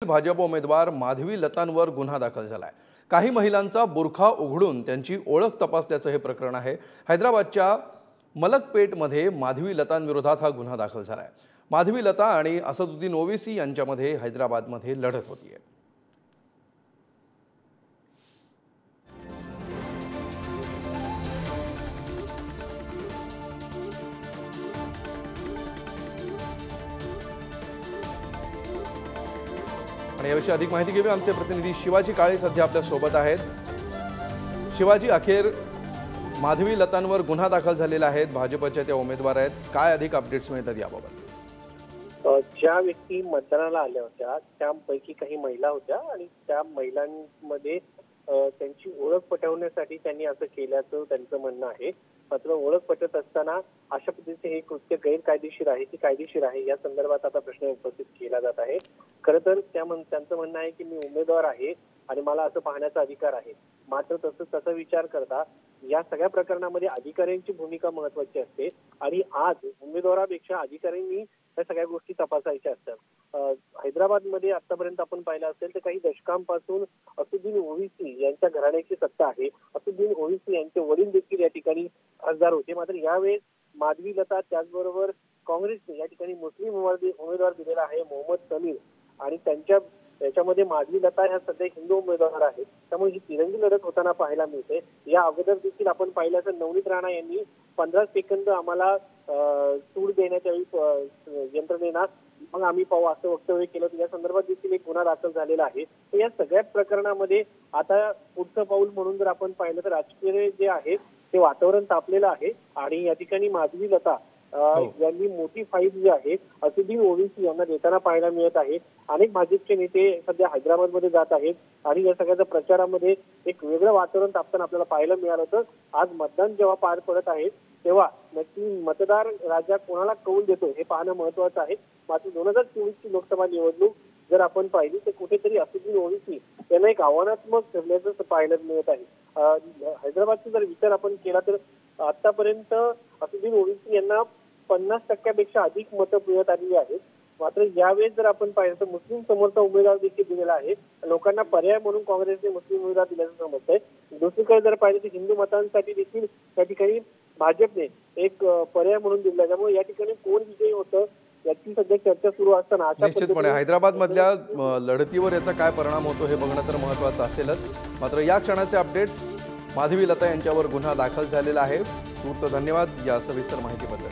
भाजप उमेदवार माधवी लतांवर गुन्हा दाखल झालाय। काही महिलांचा बुरखा उघडून त्यांची ओळख तपासल्याचं हे प्रकरण आहे। हैदराबादच्या मलकपेटमध्ये माधवी लतांविरोधात हा गुन्हा दाखल झालाय। माधवी लता आणि असदुद्दीन ओवेसी यांच्यामध्ये हैदराबादमध्ये लढत होतीये। आणि याविषयी अधिक माहिती घेऊया। आमचे प्रतिनिधी शिवाजी काळे सध्या आपल्या सोबत आहेत। शिवाजी, अखेर माधवी लतांवर गुन्हा दाखल झालेला आहे, भाजपच्या त्या उमेदवार आहेत, काय अधिक अपडेट्स मिळतात याबाबत? ज्या व्यक्ती मतदानाला आल्या होत्या त्यापैकी काही महिला होत्या आणि त्या महिलांमध्ये त्यांची ओळख पटवण्यासाठी त्यांनी असं केल्याचं त्यांचं म्हणणं आहे। मात्र ओळख पटत असताना अशा पद्धतीचे हे कृत्य गैरकायदेशीर आहे की कायदेशीर आहे या संदर्भात आता प्रश्न उपस्थित केला जात आहे। खरं तर त्यांचं म्हणणं आहे की मी उमेदवार आहे आणि मला असं पाहण्याचा अधिकार आहे। मात्र तसा विचार करता या सगळ्या प्रकरणामध्ये अधिकाऱ्यांची भूमिका महत्त्वाची असते आणि आज उमेदवारापेक्षा अधिकाऱ्यांनी या सगळ्या गोष्टी तपासायच्या असतात। हैदराबादमध्ये आतापर्यंत आपण पाहिलं असेल तर काही दशकांपासून असदुद्दीन ओवेसी यांच्या घराण्याची सत्ता आहे। असदुद्दीन ओवेसी यांचे वडील देखील या ठिकाणी खासदार होते। मात्र यावेळेस माधवी लता त्याचबरोबर काँग्रेसने या ठिकाणी मुस्लिम उमेदवार दिलेला आहे मोहम्मद समीर आणि याच्यामध्ये माधवी लता ह्या सध्या हिंदू उमेदवार आहेत। त्यामुळे ही तिरंगी लढत होताना पाहायला मिळते। या अगोदर देखील आपण पाहिलं तर नवनीत राणा यांनी 15 सेकंद आम्हाला सूड देण्याच्या वेळी यंत्रणेला मग आम्ही पाहू असं वक्तव्य केलं। या संदर्भात देखील एक गुन्हा दाखल झालेला आहे। तर या सगळ्या प्रकरणामध्ये आता पुढचं पाऊल म्हणून जर आपण पाहिलं तर राजकीय जे आहे ते वातावरण तापलेलं आहे आणि या ठिकाणी माधवी लता यांनी मोठी फाईट जी आहे असदुद्दीन ओवेसी यांना देताना पाहायला मिळत आहे। अनेक भाजपचे नेते सध्या हैदराबादमध्ये जात आहेत आणि या सगळ्या प्रचारामध्ये एक वेगळं वातावरण तापताना आपल्याला पाहायला मिळालं होतं। आज मतदान जेव्हा पार पडत आहे तेव्हा नक्की मतदार राजा कोणाला कौल देतो हे पाहणं महत्वाचं आहे। मात्र 2024 ची लोकसभा निवडणूक जर आपण पाहिली तर कुठेतरी असदुद्दीन ओवेसी यांना एक आव्हानात्मक ठरल्याचं पाहायला मिळत आहे। हैदराबादचा जर विचार आपण केला तर आतापर्यंत असदुद्दीन ओवेसी यांना 50% अधिक मतं मिळत आलेली आहेत। मात्र यावेळेस जर आपण पाहिलं तर मुस्लिम समोरचा उमेदवार देखील दिलेला आहे। लोकांना पर्याय म्हणून काँग्रेसने मुस्लिम उमेदवार दिल्याचं समजतंय। दुसरीकडे जर पाहिलं तर हिंदू मतांसाठी देखील त्या ठिकाणी भाजपने एक पर्याय म्हणून दिला। त्यामुळे या ठिकाणी कोण विजयी होतं याची सध्या चर्चा सुरू असताना निश्चितपणे हैदराबाद मधल्या लढतीवर याचा काय परिणाम होतो हे बघणं तर महत्त्वाचं असेलच। मात्र या क्षणाचे अपडेट्स, माधवी लता यांच्यावर गुन्हा दाखल झालेला आहे। खूप धन्यवाद या सविस्तर माहितीबद्दल।